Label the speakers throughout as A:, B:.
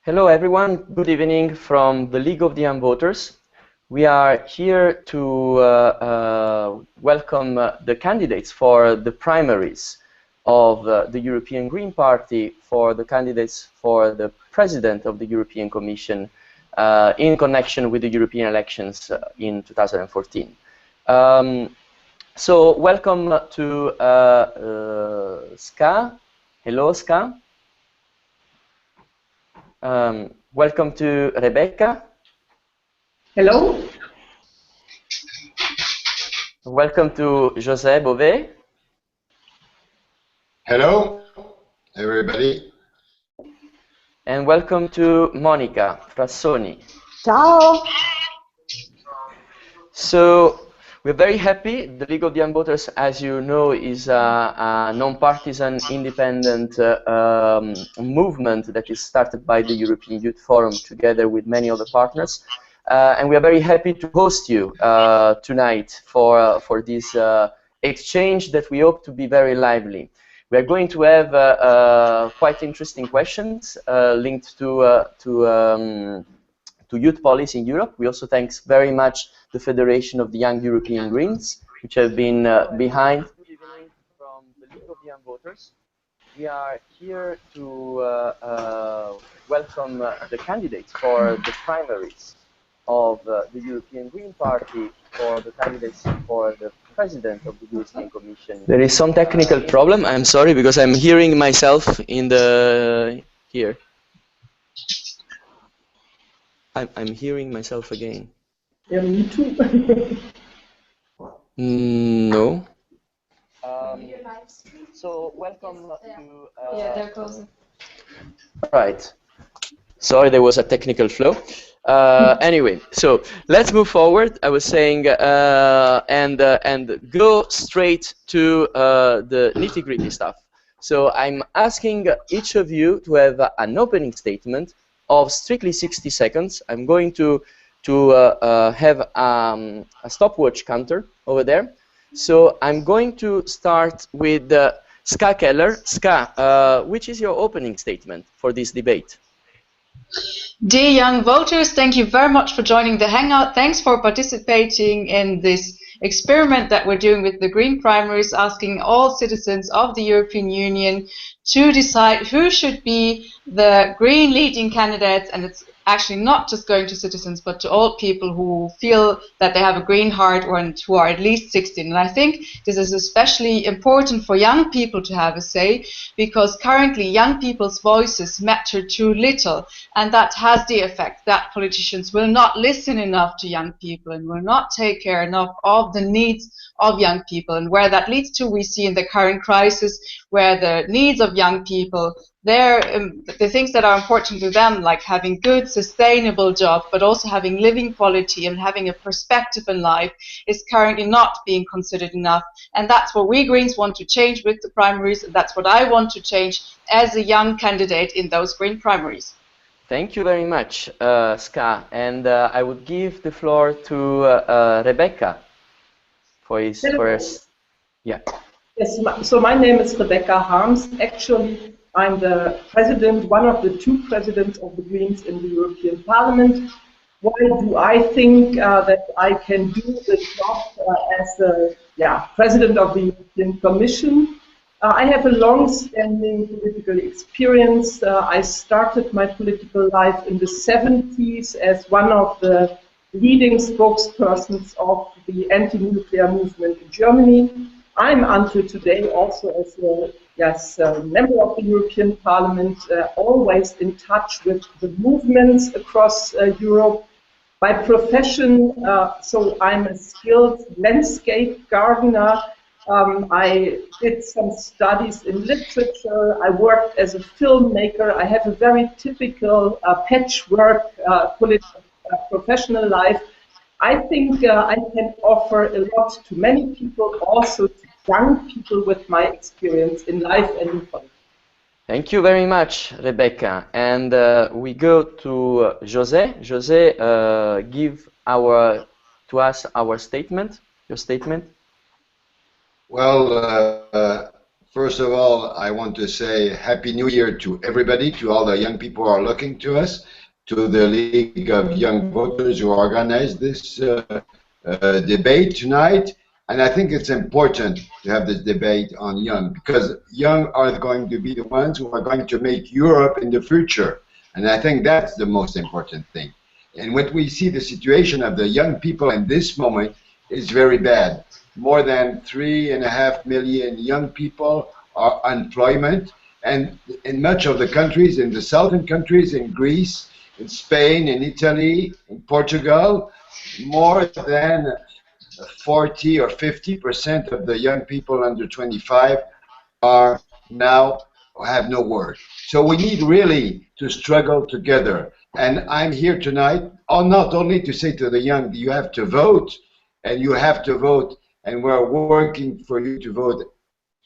A: Hello everyone, good evening from the League of the Young Voters. We are here to welcome the candidates for the primaries of the European Green Party, for the candidates for the President of the European Commission in connection with the European elections in 2014. So welcome to Ska. Hello Ska. Welcome to Rebecca.
B: Hello.
A: Welcome to José Bové.
C: Hello, everybody.
A: And welcome to Monica Frassoni.
B: Ciao.
A: So we're very happy. The League of the Young Voters, as you know, is a non-partisan, independent movement that is started by the European Youth Forum together with many other partners. And we are very happy to host you tonight for this exchange that we hope to be very lively. We are going to have quite interesting questions linked to youth policy in Europe. We also thank very much the Federation of the Young European Greens, which have been behind. Good evening from the League of the Young Voters. We are here to welcome the candidates for the primaries of the European Green Party, for the candidates for the President of the European Commission. There is some technical problem. I'm sorry, because I'm hearing myself in the here. I'm hearing myself again.
B: Yeah, me too.
A: No. So welcome to.
D: Yeah, they're closing.
A: Right. Sorry, there was a technical flow. Anyway, so let's move forward. I was saying, and go straight to the nitty-gritty stuff. So I'm asking each of you to have an opening statement of strictly 60 seconds. I'm going to have a stopwatch counter over there. So I'm going to start with Ska Keller. Ska, which is your opening statement for this debate?
D: Dear young voters, thank you very much for joining the Hangout. Thanks for participating in this experiment that we're doing with the Green Primaries, asking all citizens of the European Union to decide who should be the Green leading candidates. And it's actually not just going to citizens, but to all people who feel that they have a green heart or who are at least 16. And I think this is especially important for young people to have a say, because currently young people's voices matter too little. And that has the effect that politicians will not listen enough to young people and will not take care enough of the needs of young people. And where that leads to, we see in the current crisis, where the needs of young people, the things that are important to them, like having good, sustainable job, but also having living quality and having a perspective in life, is currently not being considered enough. And that's what we Greens want to change with the primaries, and that's what I want to change as a young candidate in those Green primaries.
A: Thank you very much, Ska. And I would give the floor to Rebecca for his first. Yeah.
B: Yes, so my name is Rebecca Harms. Actually, I'm the president, one of the two presidents of the Greens in the European Parliament. Why do I think that I can do the job as the president of the European Commission? I have a long-standing political experience. I started my political life in the 70s as one of the leading spokespersons of the anti-nuclear movement in Germany. I'm until today also as a member of the European Parliament, always in touch with the movements across Europe. By profession, so I'm a skilled landscape gardener. I did some studies in literature. I worked as a filmmaker. I have a very typical patchwork professional life. I think I can offer a lot to many people, also to young people with my experience in life and in politics.
A: Thank you very much, Rebecca. And we go to José. José, give to us our statement, your statement.
C: Well, First of all, I want to say Happy New Year to everybody, to all the young people who are looking to us, to the League of Young Voters who organized this debate tonight. And I think it's important to have this debate on young, because young are going to be the ones who are going to make Europe in the future. And I think that's the most important thing. And when we see the situation of the young people in this moment is very bad. More than 3.5 million young people are unemployment, and in much of the countries, in the southern countries, in Greece, in Spain, in Italy, in Portugal, more than 40 or 50% of the young people under 25 are now have no work. So we need really to struggle together. And I'm here tonight, not only to say to the young, you have to vote, and you have to vote, and we're working for you to vote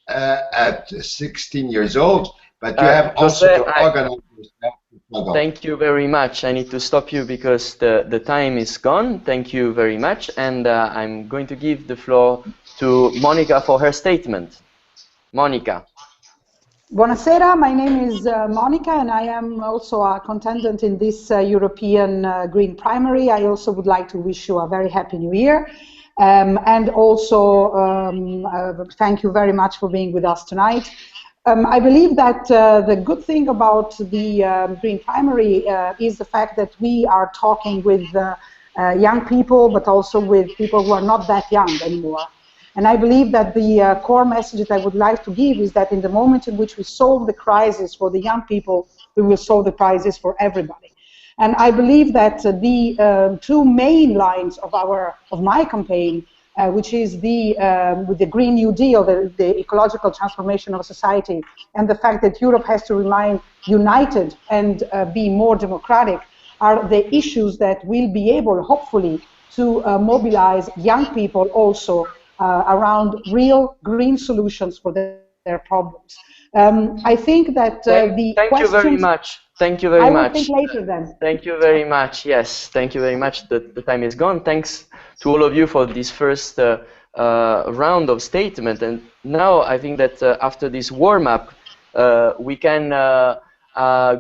C: at 16 years old, but you have also
A: Jose,
C: to organize yourself to struggle.
A: Thank you very much. I need to stop you because the time is gone. Thank you very much. And I'm going to give the floor to Monica for her statement. Monica.
E: Buonasera, my name is Monica, and I am also a contestant in this European Green Primary. I also would like to wish you a very happy new year. And also thank you very much for being with us tonight. I believe that the good thing about the Green Primary is the fact that we are talking with young people, but also with people who are not that young anymore. And I believe that the core message that I would like to give is that in the moment in which we solve the crisis for the young people, we will solve the crisis for everybody. And I believe that the two main lines of my campaign, which is with the Green New Deal, the ecological transformation of society, and the fact that Europe has to remain united and be more democratic, are the issues that will be able, hopefully, to mobilize young people also around real green solutions for their problems. I think that
A: Thank you very much. Thank you very much.
E: I will think later then.
A: Thank you very much. Yes, thank you very much. The time is gone. Thanks to all of you for this first round of statement. And now I think that after this warm-up, we can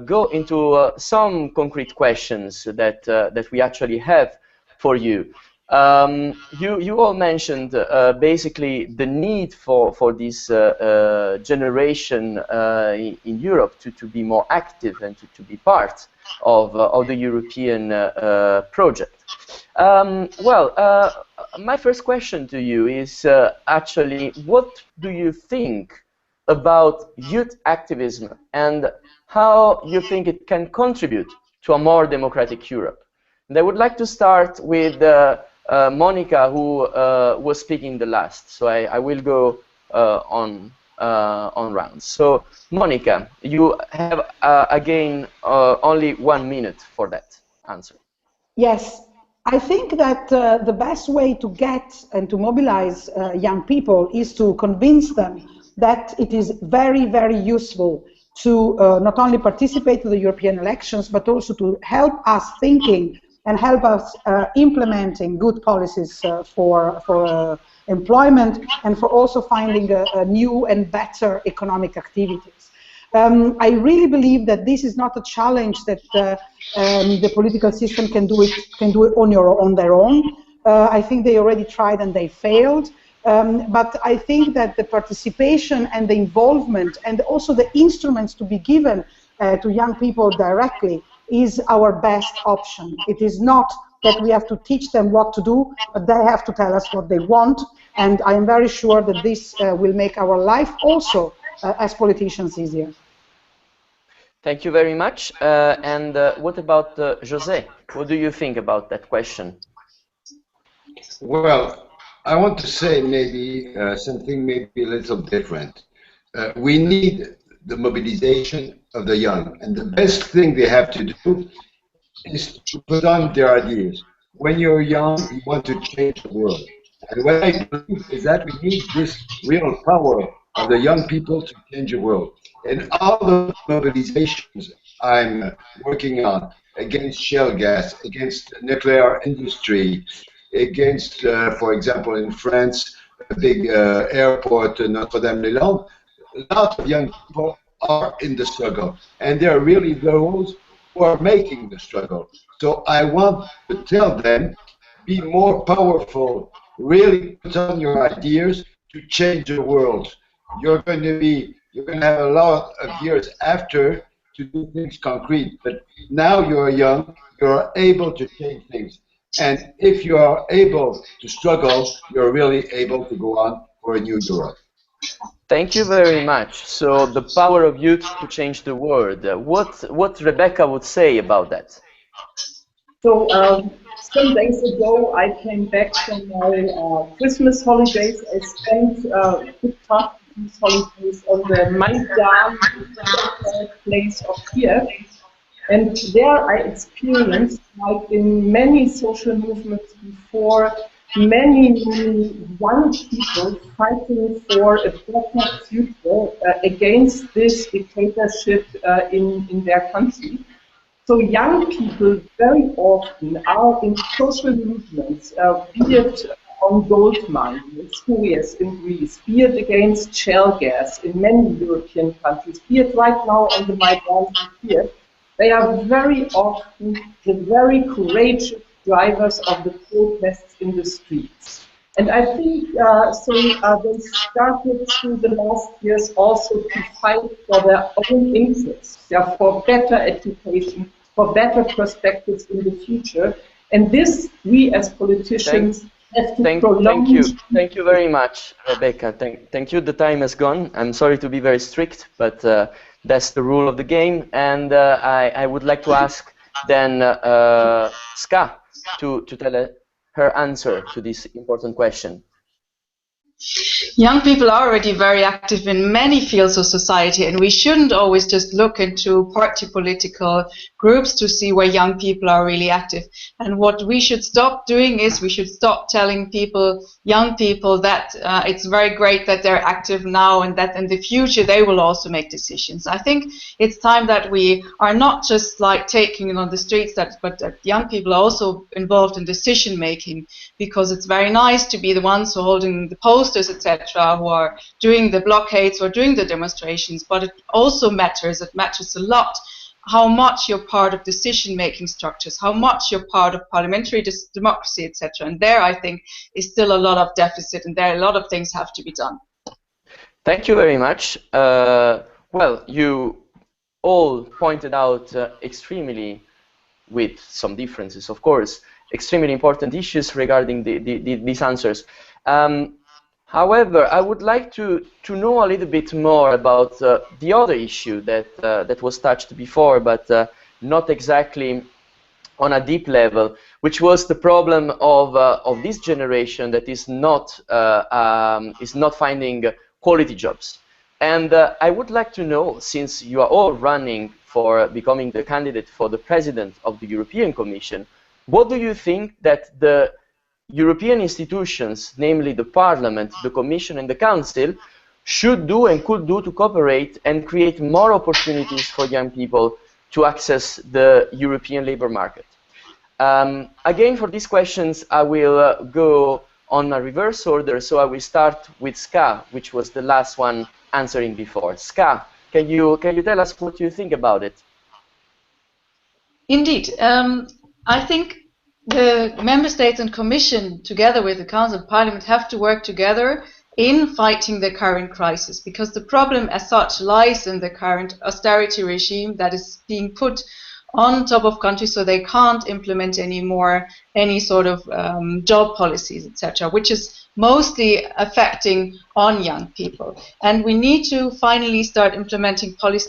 A: go into some concrete questions that we actually have for you. You all mentioned basically the need for this generation in Europe to be more active and to be part of the European project. My first question to you is actually, what do you think about youth activism and how you think it can contribute to a more democratic Europe? And I would like to start with Monica, who was speaking the last. So I will go on rounds. So Monica, you have again only 1 minute for that answer.
E: Yes, I think that the best way to get and to mobilize young people is to convince them that it is very, very useful to not only participate in the European elections, but also to help us thinking and help us implementing good policies for employment and for also finding a new and better economic activities. I really believe that this is not a challenge that the political system can do it on their own. I think they already tried and they failed. But I think that the participation and the involvement and also the instruments to be given to young people directly is our best option. It is not that we have to teach them what to do, but they have to tell us what they want. And I am very sure that this will make our life also as politicians easier.
A: Thank you very much. And what about José? What do you think about that question?
C: Well, I want to say maybe something maybe a little different. We need the mobilization of the young, and the best thing they have to do is to put on their ideas. When you're young, you want to change the world. And what I believe is that we need this real power of the young people to change the world. And all the mobilizations I'm working on against shale gas, against nuclear industry, against, for example, in France, a big airport, Notre-Dame-les-Landes, a lot of young people are in the struggle, and they're really those who are making the struggle. So I want to tell them, be more powerful, really put on your ideas to change the world. You're going to have a lot of years after to do things concrete, but now you're young, you're able to change things. And if you are able to struggle, you're really able to go on for a new Europe.
A: Thank you very much. So the power of youth to change the world. What Rebecca would say about that?
B: So some days ago, I came back from my Christmas holidays. I spent good part of these holidays on the Maidan place of Kiev. And there I experienced, like in many social movements before, many young people fighting for a better future against this dictatorship in their country. So young people very often are in social movements, be it on gold mining in Sirius in Greece, be it against shale gas in many European countries, be it right now on the Maidan here. They are very often the very courageous drivers of the protests in the streets. And I think they started through the last years also to fight for their own interests, for better education, for better perspectives in the future. And this, we as politicians have to prolong.
A: Thank you very much, Rebecca. Thank you. The time has gone. I'm sorry to be very strict, but that's the rule of the game. And I would like to ask then Ska to tell her answer to this important question.
D: Young people are already very active in many fields of society, and we shouldn't always just look into party political groups to see where young people are really active. And what we should stop doing is we should stop telling people, young people, that it's very great that they're active now and that in the future they will also make decisions. I think it's time that we are not just like taking it on the streets, but that young people are also involved in decision making, because it's very nice to be the ones who are holding the posters, etc., who are doing the blockades or doing the demonstrations, but it also matters. It matters a lot how much you're part of decision-making structures, how much you're part of parliamentary democracy, etc. And there, I think, is still a lot of deficit, and there a lot of things have to be done.
A: Thank you very much. Well, you all pointed out extremely, with some differences, of course, extremely important issues regarding these answers. However, I would like to know a little bit more about the other issue that was touched before, but not exactly on a deep level, which was the problem of this generation that is not finding quality jobs. And I would like to know, since you are all running for becoming the candidate for the president of the European Commission, what do you think that the European institutions, namely the Parliament, the Commission and the Council, should do and could do to cooperate and create more opportunities for young people to access the European labour market? Again, for these questions, I will go on a reverse order, so I will start with Ska, which was the last one answering before. Ska, can you tell us what you think about it?
D: Indeed. I think the Member States and Commission, together with the Council and Parliament, have to work together in fighting the current crisis, because the problem as such lies in the current austerity regime that is being put on top of countries so they can't implement anymore any sort of job policies, etc., which is mostly affecting on young people. And we need to finally start implementing policies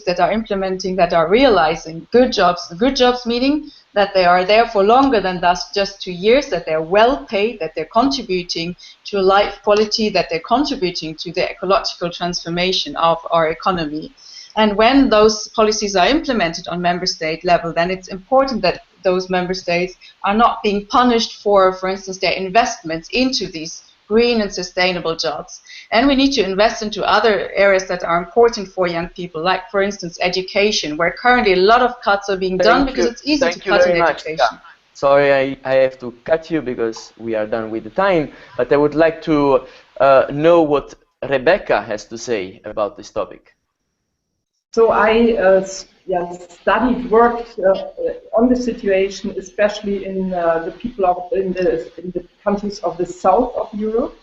D: that are realizing good jobs meaning that they are there for longer than just 2 years, that they're well paid, that they're contributing to life quality, that they're contributing to the ecological transformation of our economy. And when those policies are implemented on member state level, then it's important that those member states are not being punished for instance, their investments into these green and sustainable jobs. And we need to invest into other areas that are important for young people, like, for instance, education, where currently a lot of cuts are being done because it's easy to cut in education.
A: Sorry, I have to cut you because we are done with the time, but I would like to know what Rebecca has to say about this topic.
B: So I studied, worked on the situation, especially in the in the countries of the south of Europe.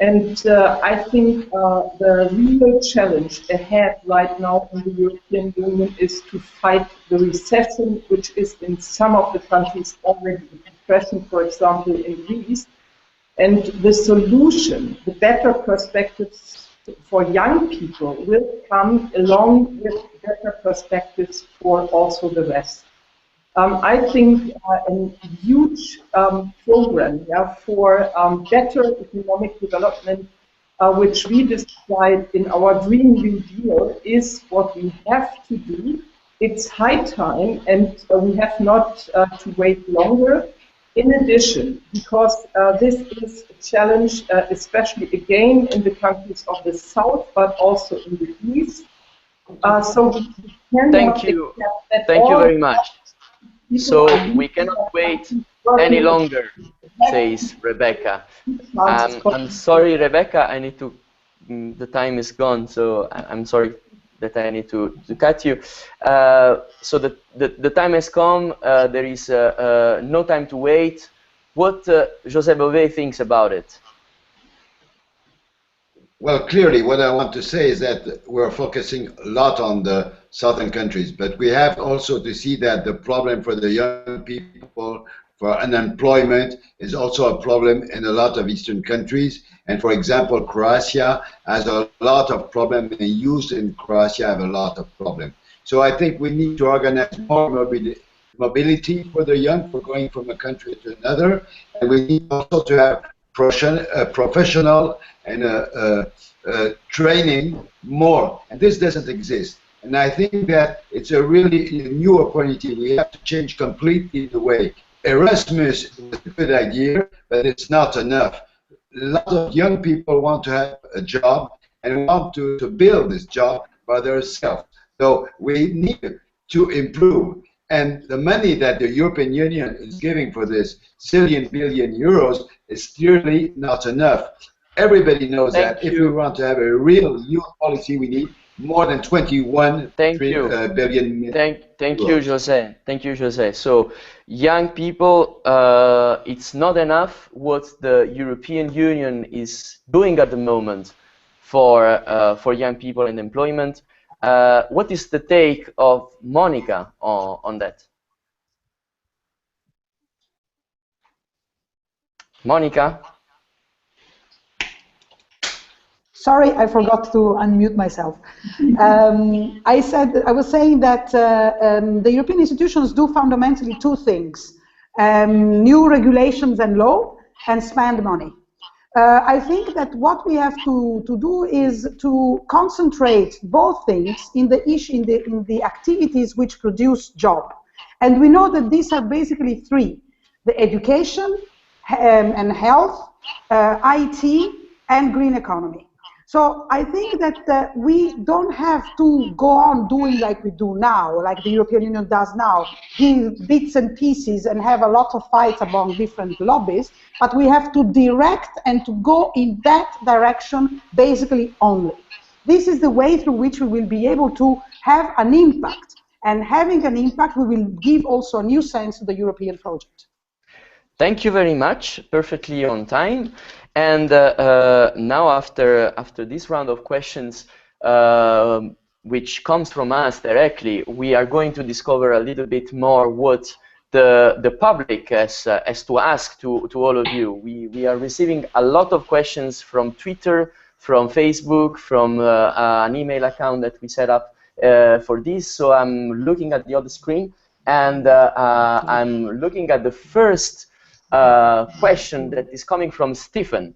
B: And I think the real challenge ahead right now in the European Union is to fight the recession, which is in some of the countries already present, for example, in Greece. And the solution, the better perspectives for young people will come along with better perspectives for also the rest. I think a huge program for better economic development, which we described in our Green New Deal, is what we have to do. It's high time, and we have not to wait longer. In addition, because this is a challenge, especially again in the countries of the south, but also in the east. So we cannot
A: Thank you very much. So we cannot wait any longer, says Rebecca. I'm sorry, Rebecca, I need to, the time is gone, so I'm sorry that I need to cut you. So the time has come, there is no time to wait. What José Bové thinks about it?
C: Well, clearly, what I want to say is that we're focusing a lot on the southern countries, but we have also to see that the problem for the young people, for unemployment, is also a problem in a lot of eastern countries. And for example, Croatia has a lot of problem. The youth in Croatia have a lot of problem. So I think we need to organize more mobility for the young, for going from a country to another, and we need also to have professional and training more, and this doesn't exist. And I think that it's a really new opportunity. We have to change completely the way. Erasmus was a good idea, but it's not enough. A lot of young people want to have a job and want to build this job by themselves. So we need to improve. And the money that the European Union is giving for this billion euros is clearly not enough. Everybody knows that if we want to have a real youth policy, we need more than 21 billion.
A: Thank you, José. Thank you, José. So, young people, it's not enough what the European Union is doing at the moment for young people and employment. What is the take of Monica on that? Monica?
E: Sorry, I forgot to unmute myself. I was saying that the European institutions do fundamentally two things: new regulations and law, and spend money. I think that what we have to do is to concentrate both things in the activities which produce job. And we know that these are basically three: the education and health, IT, and green economy. So I think that we don't have to go on doing like we do now, like the European Union does now, give bits and pieces and have a lot of fights among different lobbies, but we have to direct and to go in that direction basically only. This is the way through which we will be able to have an impact, and having an impact, we will give also a new sense to the European project.
A: Thank you very much, perfectly on time. And now after this round of questions, which comes from us directly, we are going to discover a little bit more what the public has to ask to all of you. We are receiving a lot of questions from Twitter, from Facebook, from an email account that we set up for this. So I'm looking at the other screen, and I'm looking at the first question that is coming from Stephen.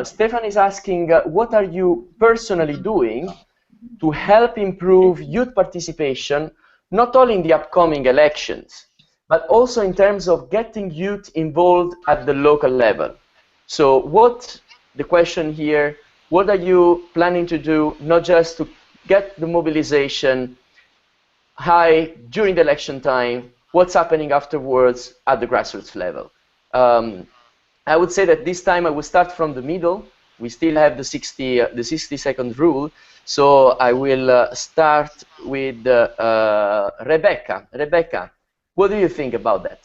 A: Stephen is asking, what are you personally doing to help improve youth participation, not only in the upcoming elections, but also in terms of getting youth involved at the local level? So the question here, what are you planning to do, not just to get the mobilization high during the election time, what's happening afterwards at the grassroots level? I would say that this time I will start from the middle, we still have the 60-second rule. So I will start with Rebecca. Rebecca, what do you think about that?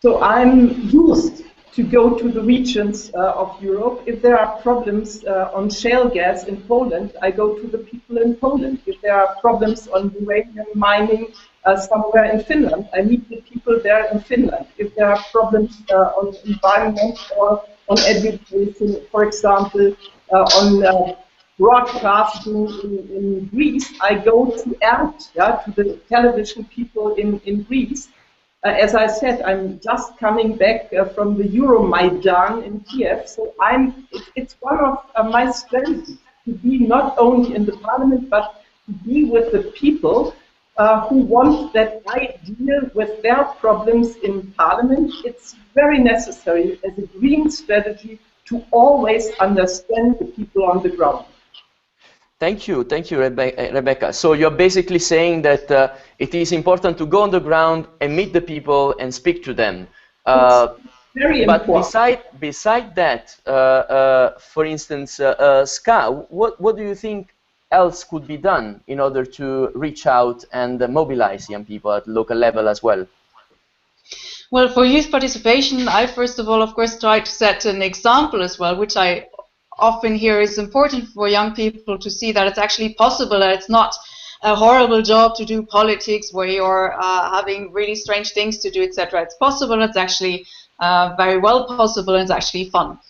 B: So I'm used to go to the regions of Europe. If there are problems on shale gas in Poland, I go to the people in Poland. If there are problems on uranium mining somewhere in Finland, I meet the people there in Finland. If there are problems on environment or on education, for example, on broadcasting in Greece, I go to ERT, to the television people in Greece. As I said, I'm just coming back from the Euromaidan in Kiev, so it's one of my strategies to be not only in the parliament, but to be with the people who want that I deal with their problems in parliament. It's very necessary as a green strategy to always understand the people on the ground.
A: Thank you, Rebecca. So you're basically saying that it is important to go on the ground and meet the people and speak to them.
B: Very
A: but
B: important.
A: beside that, for instance, Ska, what do you think else could be done in order to reach out and mobilize young people at local level as well?
D: Well, for youth participation, I first of all, of course, try to set an example as well, which I often hear is important for young people to see that it's actually possible, that it's not a horrible job to do politics where you're having really strange things to do, etc. It's possible, it's actually very well possible, and it's actually fun.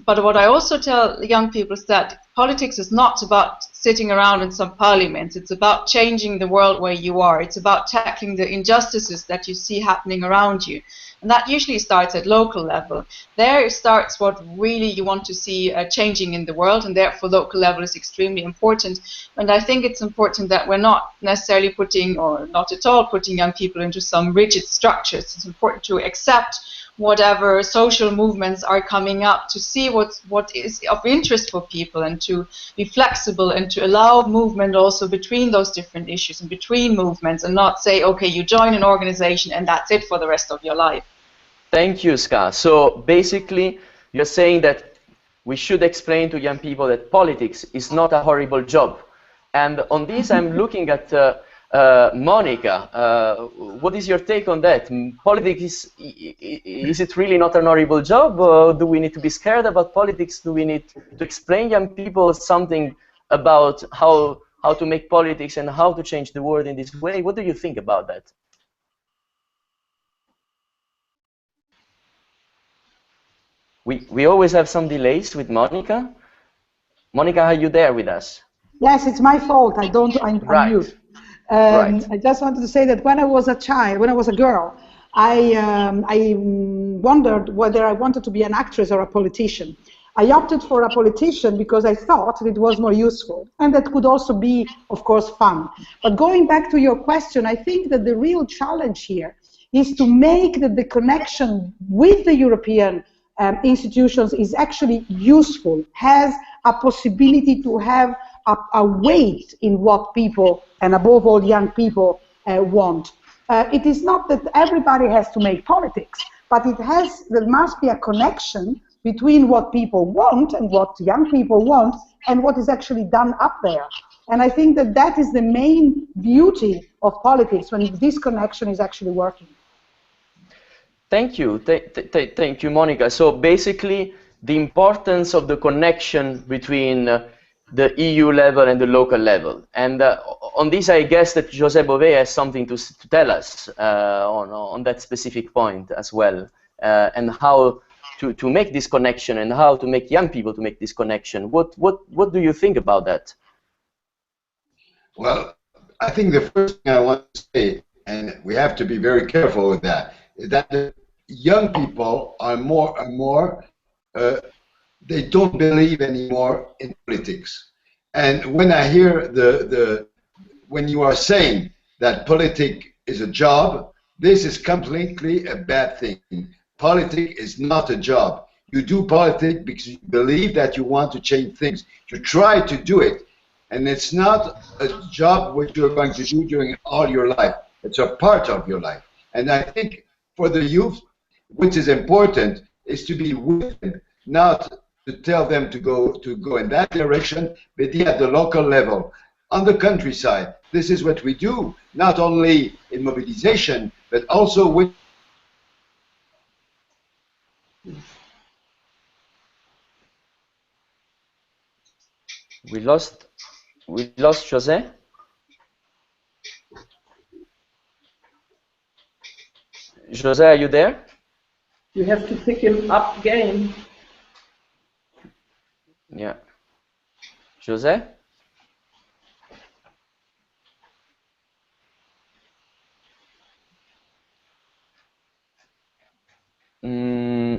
D: But what I also tell young people is that politics is not about sitting around in some parliament. It's about changing the world where you are. It's about tackling the injustices that you see happening around you. And that usually starts at local level. There starts what really you want to see changing in the world, and therefore local level is extremely important. And I think it's important that we're not necessarily putting, or not at all putting young people into some rigid structures. It's important to accept whatever social movements are coming up, to see what is of interest for people, and to be flexible and to allow movement also between those different issues and between movements, and not say, okay, you join an organization and that's it for the rest of your life.
A: Thank you, Ska. So basically, you're saying that we should explain to young people that politics is not a horrible job. And on this, I'm looking at Monica. What is your take on that? Politics, is it really not an horrible job? Or do we need to be scared about politics? Do we need to explain young people something about how to make politics and how to change the world in this way? What do you think about that? We always have some delays with Monica. Monica, are you there with us?
E: Yes, it's my fault. I'm mute.
A: Right.
E: I just wanted to say that when I was a child, when I was a girl, I wondered whether I wanted to be an actress or a politician. I opted for a politician because I thought it was more useful, and that could also be, of course, fun. But going back to your question, I think that the real challenge here is to make the connection with the European institutions is actually useful, has a possibility to have a weight in what people, and above all young people, want. It is not that everybody has to make politics, but there must be a connection between what people want and what young people want and what is actually done up there. And I think that that is the main beauty of politics, when this connection is actually working.
A: Thank you. Thank you, Monica. So basically, the importance of the connection between the EU level and the local level. And on this, I guess that José Bové has something to tell us on that specific point as well, and how to make this connection, and how to make young people to make this connection. What do you think about that?
C: Well, I think the first thing I want to say, and we have to be very careful with that, is that the young people are more and more, they don't believe anymore in politics. And when I hear when you are saying that politics is a job, this is completely a bad thing. Politics is not a job. You do politics because you believe that you want to change things. You try to do it. And it's not a job which you're going to do during all your life. It's a part of your life. And I think for the youth, which is important, is to be with them, not to tell them to go in that direction, but at the local level. On the countryside, this is what we do, not only in mobilization, but also with
A: We lost José. José, are you there?
B: You have to pick him up again.
A: Yeah. José?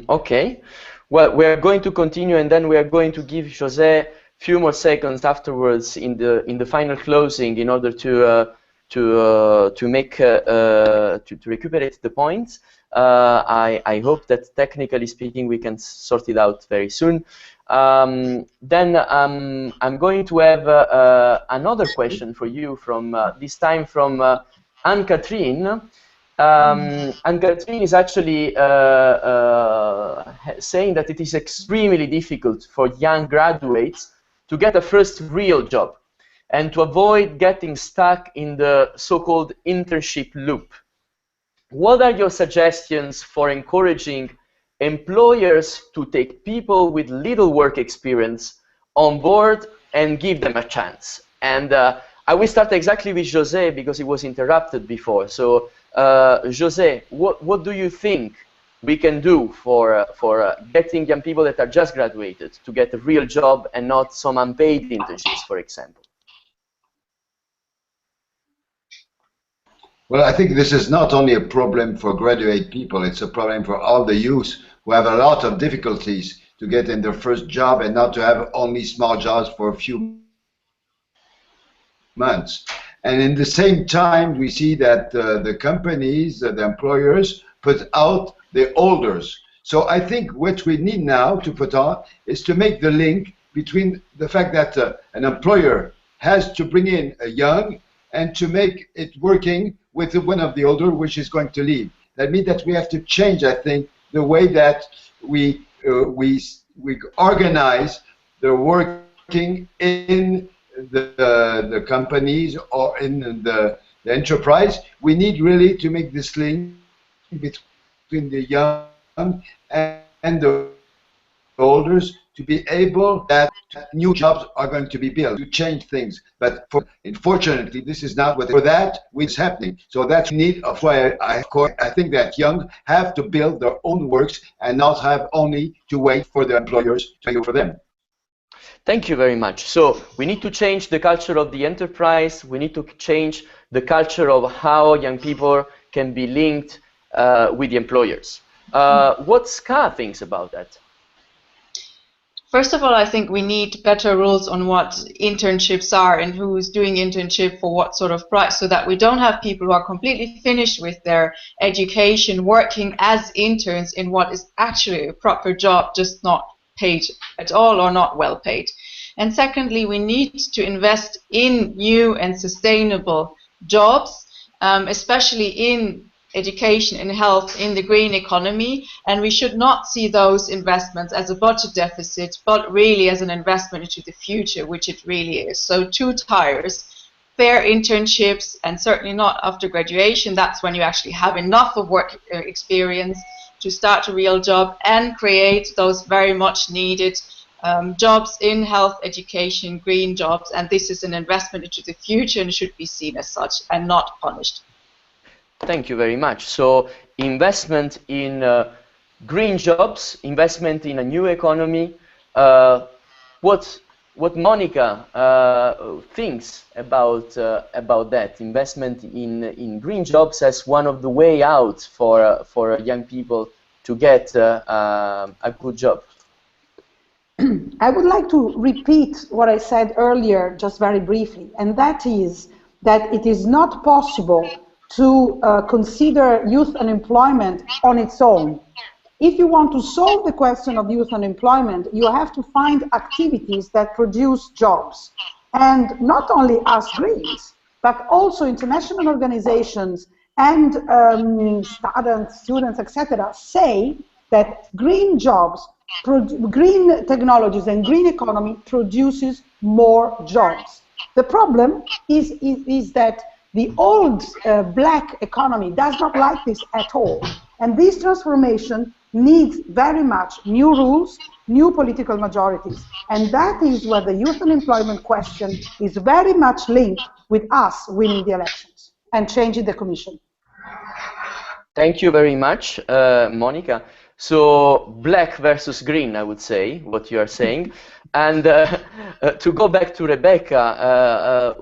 A: Okay. Well, we're going to continue, and then we are going to give José a few more seconds afterwards in the final closing in order to recuperate the points. I hope that technically speaking we can sort it out very soon. Then I'm going to have another question for you from this time from Anne-Catherine. Anne-Catherine is actually saying that it is extremely difficult for young graduates to get a first real job and to avoid getting stuck in the so-called internship loop. What are your suggestions for encouraging employers to take people with little work experience on board and give them a chance? And I will start exactly with José because he was interrupted before. So José, what do you think we can do for getting young people that are just graduated to get a real job and not some unpaid internships, for example?
C: Well, I think this is not only a problem for graduate people, it's a problem for all the youth who have a lot of difficulties to get in their first job and not to have only small jobs for a few months. And in the same time, we see that the companies, the employers, put out the olders. So I think what we need now to put on is to make the link between the fact that an employer has to bring in a young and to make it working with one of the older, which is going to leave. That means that we have to change, I think, the way that we organize the working in the companies or in the enterprise. We need really to make this link between the young and the olders to be able that new jobs are going to be built to change things. But unfortunately, this is not what for that is happening. So that's need of why I think that young have to build their own works and not have only to wait for the employers to do for them.
A: Thank you very much. So we need to change the culture of the enterprise. We need to change the culture of how young people can be linked with the employers. What Ska thinks about that?
D: First of all, I think we need better rules on what internships are and who is doing internship for what sort of price, so that we don't have people who are completely finished with their education working as interns in what is actually a proper job, just not paid at all or not well paid. And secondly, we need to invest in new and sustainable jobs, especially in education, in health, in the green economy, and we should not see those investments as a budget deficit, but really as an investment into the future, which it really is. So 2 tires, fair internships, and certainly not after graduation. That's when you actually have enough of work experience to start a real job and create those very much needed jobs in health, education, green jobs, and this is an investment into the future and should be seen as such and not punished.
A: Thank you very much. So investment in green jobs, investment in a new economy. What Monica thinks about that investment in green jobs as one of the way out for young people to get a good job.
E: I would like to repeat what I said earlier, just very briefly, and that is that it is not possible to consider youth unemployment on its own. If you want to solve the question of youth unemployment, you have to find activities that produce jobs. And not only us Greens, but also international organizations and students, etc., say that green jobs green technologies and green economy produces more jobs. The problem is that the old black economy does not like this at all. And this transformation needs very much new rules, new political majorities. And that is where the youth unemployment question is very much linked with us winning the elections and changing the Commission.
A: Thank you very much, Monica. So black versus green, I would say, what you are saying. And to go back to Rebecca,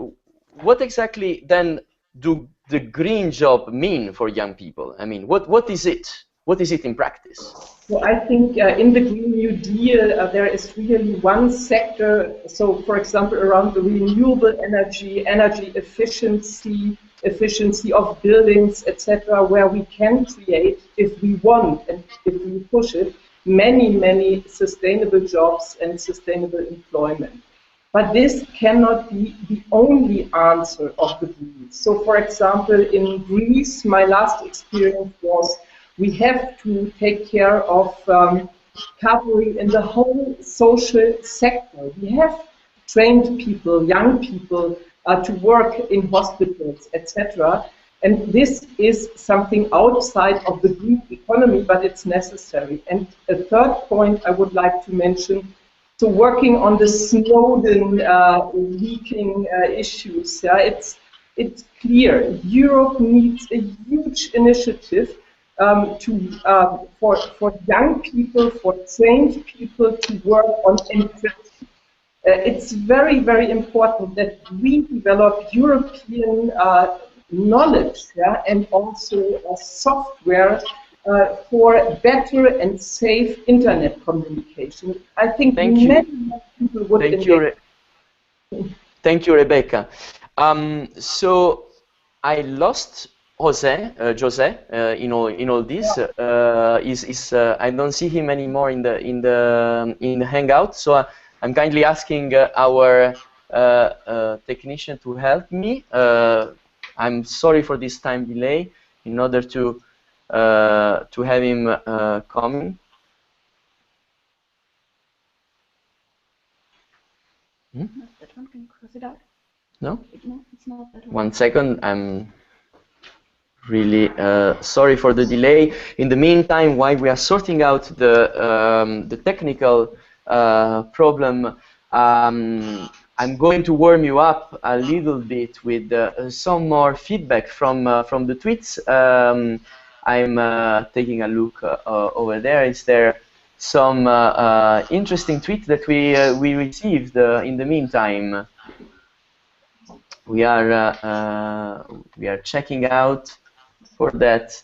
A: what exactly then do the green job mean for young people? I mean, what is it? What is it in practice?
B: Well, I think in the Green New Deal, there is really one sector, so for example, around the renewable energy, energy efficiency, efficiency of buildings, etc., where we can create, if we want and if we push it, many, many sustainable jobs and sustainable employment. But this cannot be the only answer of the Greens. So, for example, in Greece, my last experience was we have to take care of covering in the whole social sector. We have trained people, young people, to work in hospitals, etc. And this is something outside of the green economy, but it's necessary. And a third point I would like to mention, so working on the Snowden leaking issues, yeah, it's clear Europe needs a huge initiative for young people, for trained people to work on encryption. It's very, very important that we develop European knowledge, yeah, and also software for better and safe internet communication. I think many people would engage.
A: Thank you, Rebecca. So I lost Jose in all this. I don't see him anymore in the Hangout. So I'm kindly asking our technician to help me. I'm sorry for this time delay in order to have him coming.
F: That one, can you cross it out?
A: No?
F: No, it's not that one.
A: 1 second, I'm really sorry for the delay. In the meantime, while we are sorting out the technical problem, I'm going to warm you up a little bit with some more feedback from the tweets. I'm taking a look over there. Is there some interesting tweets that we received in the meantime? We are checking out for that.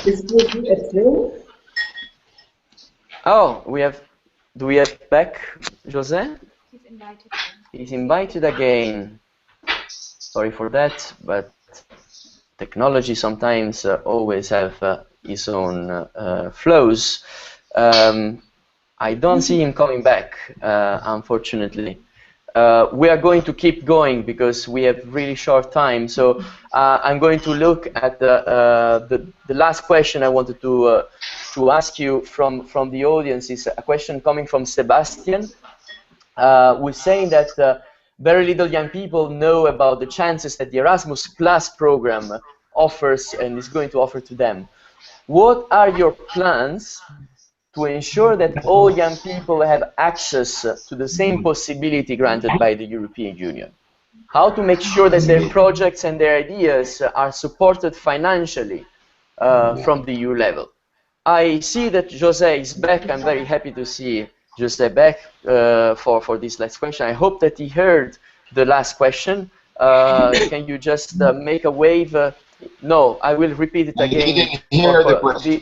B: Is this a thing?
A: Oh, do we have back Jose?
F: He's invited.
A: He's invited again. Sorry for that, but technology sometimes always have its own flows. I don't see him coming back, unfortunately. We are going to keep going because we have really short time. So I'm going to look at the last question I wanted to ask you from the audience. Is a question coming from Sebastian, who's saying that very little young people know about the chances that the Erasmus Plus program offers and is going to offer to them. What are your plans to ensure that all young people have access to the same possibility granted by the European Union? How to make sure that their projects and their ideas are supported financially from the EU level? I see that Jose is back. I'm very happy to see Jose back for this last question. I hope that he heard the last question. Can you just make a wave? No, I will repeat it again.
C: You didn't hear the question.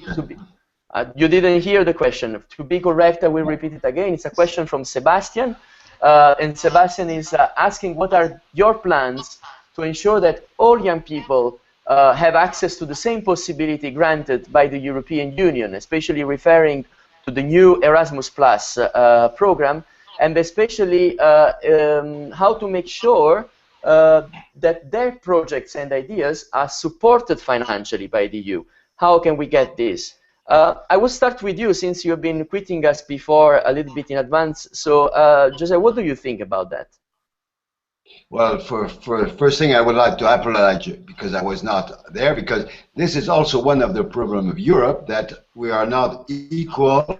A: You didn't hear the question. To be correct, I will repeat it again. It's a question from Sebastian. And Sebastian is asking, what are your plans to ensure that all young people have access to the same possibility granted by the European Union, especially referring to the new Erasmus Plus program, and especially how to make sure that their projects and ideas are supported financially by the EU. How can we get this? I will start with you, since you've been quitting us before a little bit in advance. So, Jose, what do you think about that?
C: Well, for first thing, I would like to apologize because I was not there, because this is also one of the problems of Europe, that we are not equal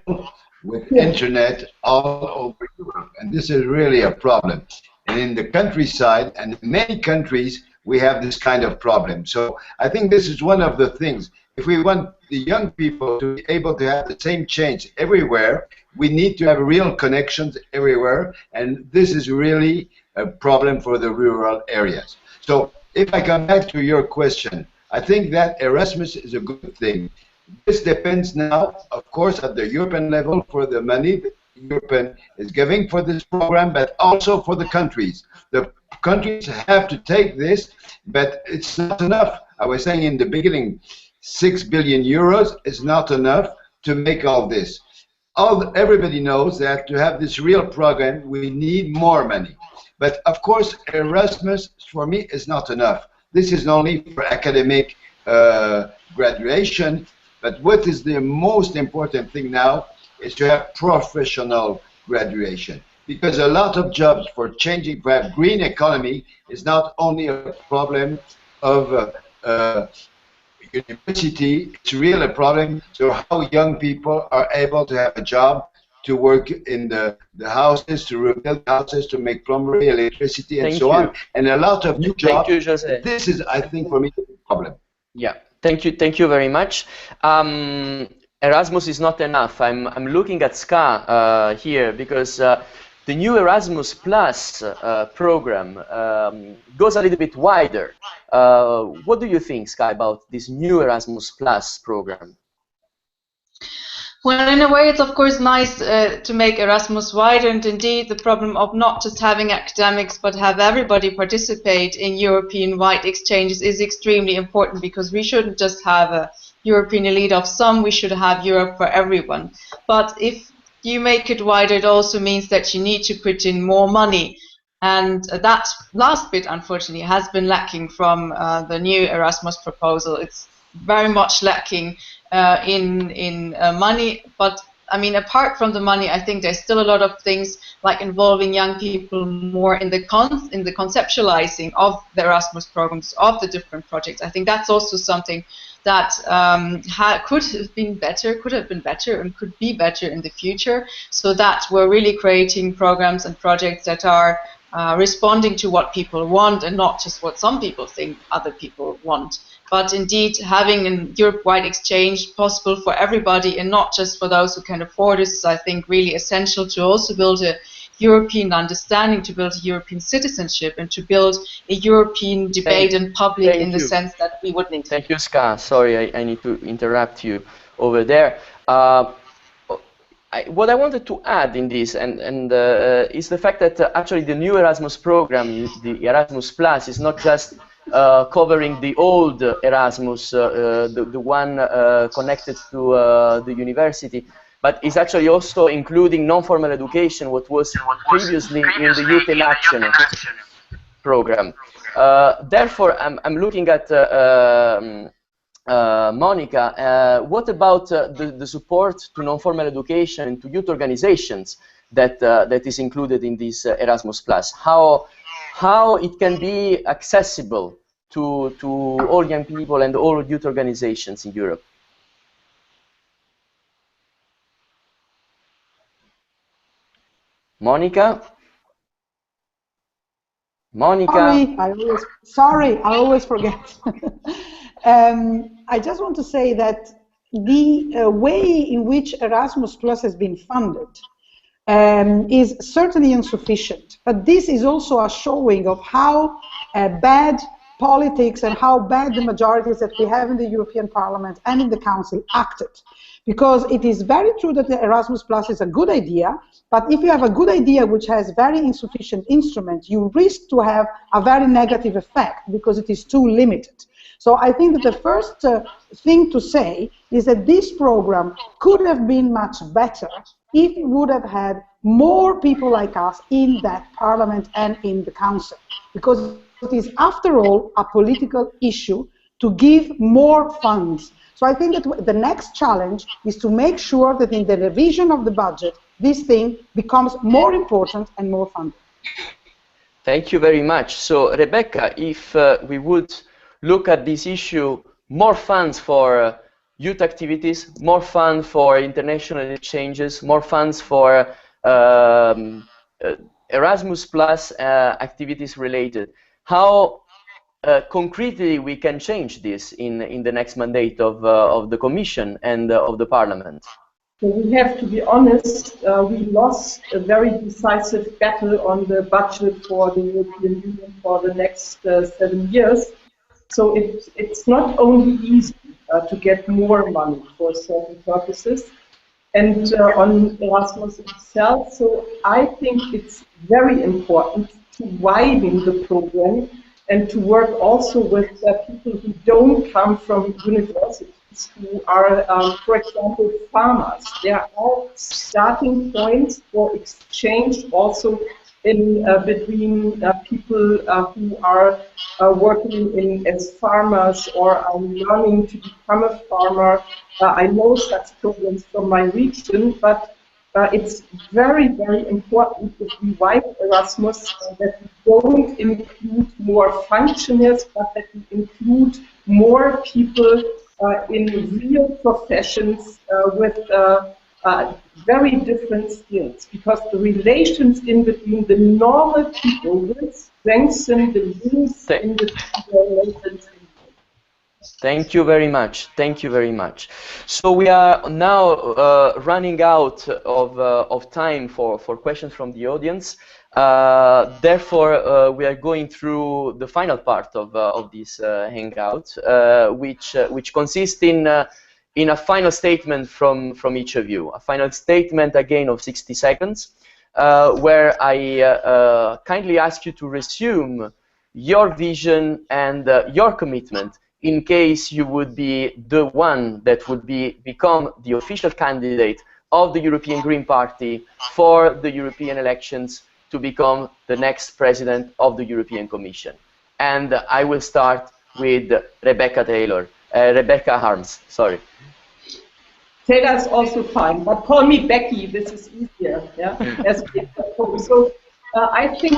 C: with internet all over Europe, and this is really a problem. And in the countryside and in many countries, we have this kind of problem. So I think this is one of the things. If we want the young people to be able to have the same change everywhere, we need to have real connections everywhere, and this is really a problem for the rural areas. So if I come back to your question, I think that Erasmus is a good thing. This depends now, of course, at the European level for the money that Europe is giving for this program, but also for the countries. The countries have to take this, but it's not enough. I was saying in the beginning, 6 billion euros is not enough to make all this. Everybody knows that to have this real program, we need more money. But of course, Erasmus, for me, is not enough. This is only for academic graduation. But what is the most important thing now is to have professional graduation. Because a lot of jobs for changing, for a green economy, is not only a problem of university, it's really a problem to how young people are able to have a job, to work in the houses, to rebuild houses, to make plumbing, electricity, and so on. And a lot of new jobs.
A: Thank you, Jose.
C: This is, I think, for me, the problem.
A: Yeah, thank you very much. Erasmus is not enough. I'm looking at Ska here, because the new Erasmus Plus program goes a little bit wider. What do you think, Ska, about this new Erasmus Plus program?
D: Well, in a way, it's of course nice to make Erasmus wider, and indeed the problem of not just having academics but have everybody participate in European-wide exchanges is extremely important, because we shouldn't just have a European elite of some, we should have Europe for everyone. But if you make it wider, it also means that you need to put in more money, and that last bit, unfortunately, has been lacking from the new Erasmus proposal. It's very much lacking in money, but I mean, apart from the money, I think there's still a lot of things like involving young people more in the conceptualizing of the Erasmus programs, of the different projects. I think that's also something that could have been better, and could be better in the future, so that we're really creating programs and projects that are responding to what people want and not just what some people think other people want. But indeed, having a Europe-wide exchange possible for everybody and not just for those who can afford it is, I think, really essential to also build a European understanding, to build a European citizenship, and to build a European debate and public in the sense that we would need.
A: Thank you, Ska. Sorry, I need to interrupt you over there. What I wanted to add in this is the fact that actually the new Erasmus program, the Erasmus Plus, is not just covering the old Erasmus, the one connected to the university, but is actually also including non-formal education, what was previously in the Youth in Action program. Therefore, I'm looking at Monica. What about the support to non-formal education and to youth organizations that is included in this Erasmus Plus? How it can be accessible to all young people and all youth organizations in Europe? Monica?
E: Sorry, I always forget. I just want to say that the way in which Erasmus Plus has been funded is certainly insufficient, but this is also a showing of how bad politics and how bad the majorities that we have in the European Parliament and in the Council acted. Because it is very true that the Erasmus Plus is a good idea, but if you have a good idea which has very insufficient instruments, you risk to have a very negative effect because it is too limited. So I think that the first thing to say is that this program could have been much better if it would have had more people like us in that Parliament and in the Council. Because it is, after all, a political issue to give more funds. So I think that the next challenge is to make sure that in the revision of the budget, this thing becomes more important and more funded.
A: Thank you very much. So, Rebecca, if we would look at this issue, more funds for youth activities, more funds for international exchanges, more funds for Erasmus Plus activities related. How concretely we can change this in the next mandate of the Commission and of the Parliament?
B: So we have to be honest, we lost a very decisive battle on the budget for the European Union for the next 7 years. So it's not only easy to get more money for certain purposes, and on Erasmus itself. So I think it's very important to widen the program and to work also with people who don't come from universities, who are, for example, farmers. There are starting points for exchange also in between people who are working as farmers or are learning to become a farmer. I know such programs from my region, but it's very, very important if we widen Erasmus that we don't include more functionaries, but that we include more people in real professions with very different skills, because the relations in between the normal people will strengthen the links in the relations.
A: Thank you very much. Thank you very much. So we are now running out of time for questions from the audience. Therefore, we are going through the final part of this hangout, which consists in a final statement from each of you. A final statement again of 60 seconds, where I kindly ask you to resume your vision and your commitment in case you would be the one that would become the official candidate of the European Green Party for the European elections to become the next president of the European Commission. And I will start with Rebecca Harms, sorry.
B: Taylor is also fine, but call me Becky, this is easier. Yeah? So I think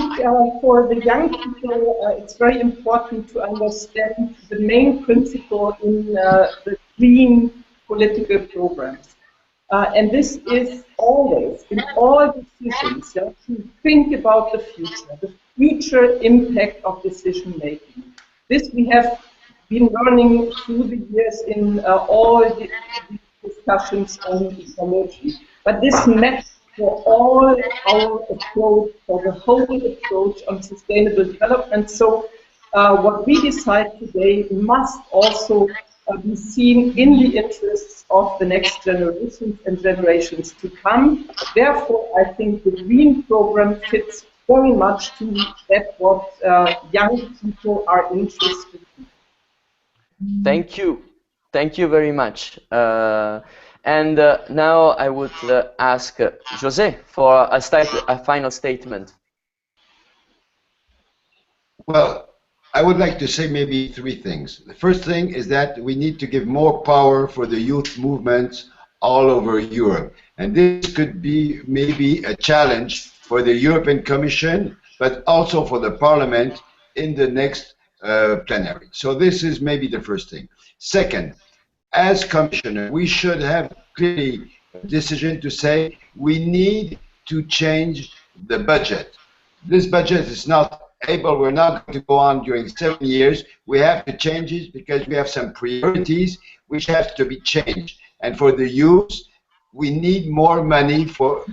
B: for the young people, it's very important to understand the main principle in the green political programs. And this is always, in all decisions, to think about the future impact of decision making. This we have been learning through the years in all the discussions on ecology. But this matters for all our approach, for the whole approach on sustainable development. So what we decide today must also be seen in the interests of the next generations and generations to come. Therefore, I think the Green Program fits very much to that what young people are interested in.
A: Thank you. Thank you very much. And now I would ask José for a final statement.
C: Well, I would like to say maybe three things. The first thing is that we need to give more power for the youth movements all over Europe. And this could be maybe a challenge for the European Commission, but also for the Parliament in the next plenary. So this is maybe the first thing. Second, as Commissioner, we should have clearly a decision to say we need to change the budget. This budget is not able, we're not going to go on during 7 years. We have to change it because we have some priorities which have to be changed. And for the youth, we need more money for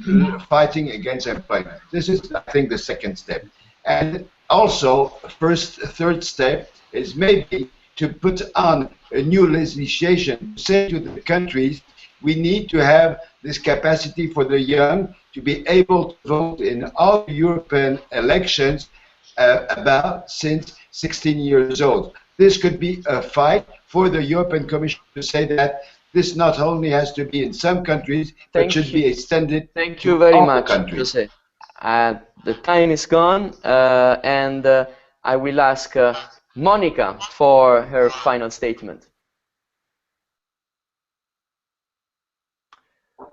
C: fighting against employment. This is, I think, the second step. And also, third step is maybe to put on a new legislation, say to the countries, we need to have this capacity for the young to be able to vote in all European elections about since 16 years old. This could be a fight for the European Commission to say that this not only has to be in some countries, but should be extended to all countries.
A: José. The time is gone, and I will ask Monica for her final statement.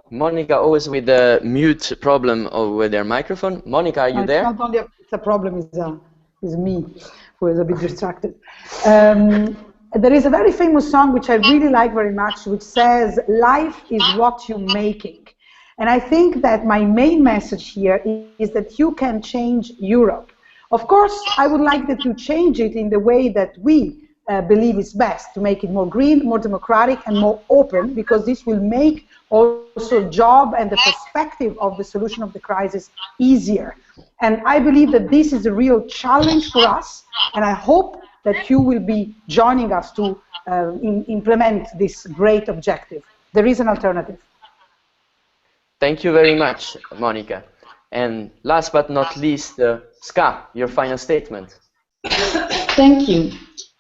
A: Monica, always with the mute problem with their microphone. Monica, are you there?
E: It's not only it's a problem, is me who is a bit distracted. There is a very famous song which I really like very much, which says, "Life is what you make it." And I think that my main message here is that you can change Europe. Of course, I would like that you change it in the way that we believe is best, to make it more green, more democratic, and more open, because this will make also job and the perspective of the solution of the crisis easier. And I believe that this is a real challenge for us, and I hope that you will be joining us to implement this great objective. There is an alternative.
A: Thank you very much, Monica. And last but not least, Ska, your final statement.
D: Thank you.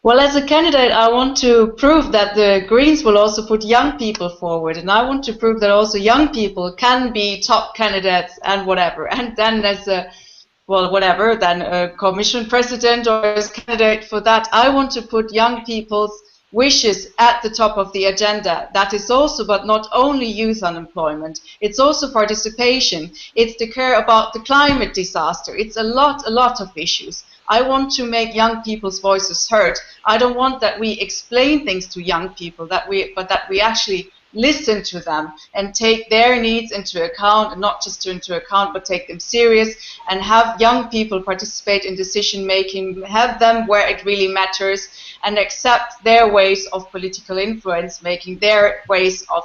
D: Well, as a candidate, I want to prove that the Greens will also put young people forward, and I want to prove that also young people can be top candidates and whatever. And then as a, well, whatever, then a commission president or as candidate for that, I want to put young people's wishes at the top of the agenda. That is also, but not only youth unemployment, it's also participation, it's the care about the climate disaster, it's a lot of issues. I want to make young people's voices heard. I don't want that we explain things to young people, but that we actually listen to them and take their needs into account, and not just into account, but take them serious, and have young people participate in decision making, have them where it really matters, and accept their ways of political influence, making their ways of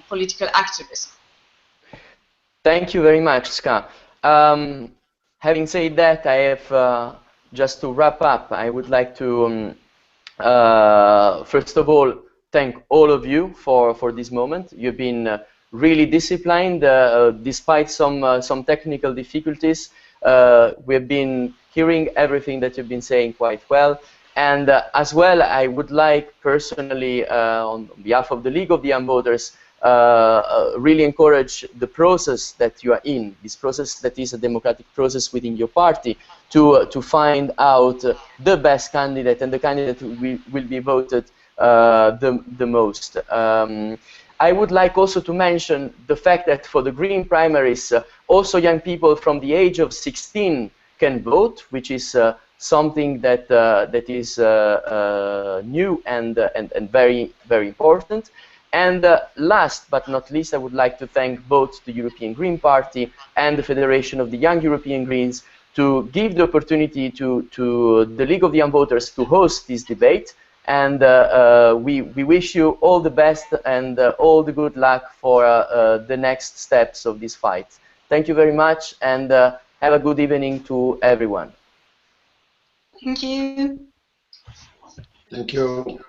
D: political activism.
A: Thank you very much, Ska. Having said that, I have just to wrap up, I would like to first of all thank all of you for this moment. You've been really disciplined despite some technical difficulties. We've been hearing everything that you've been saying quite well. And as well, I would like personally, on behalf of the League of the Young Voters, really encourage the process that you are in, this process that is a democratic process within your party, to find out the best candidate and the candidate who will be voted the most. I would like also to mention the fact that for the Green primaries, also young people from the age of 16 can vote, which is something that that is new and very important. And last but not least, I would like to thank both the European Green Party and the Federation of the Young European Greens to give the opportunity to the League of the Young Voters to host this debate. And we wish you all the best and all the good luck for the next steps of this fight. Thank you very much, and have a good evening to everyone.
D: Thank you.
C: Thank you.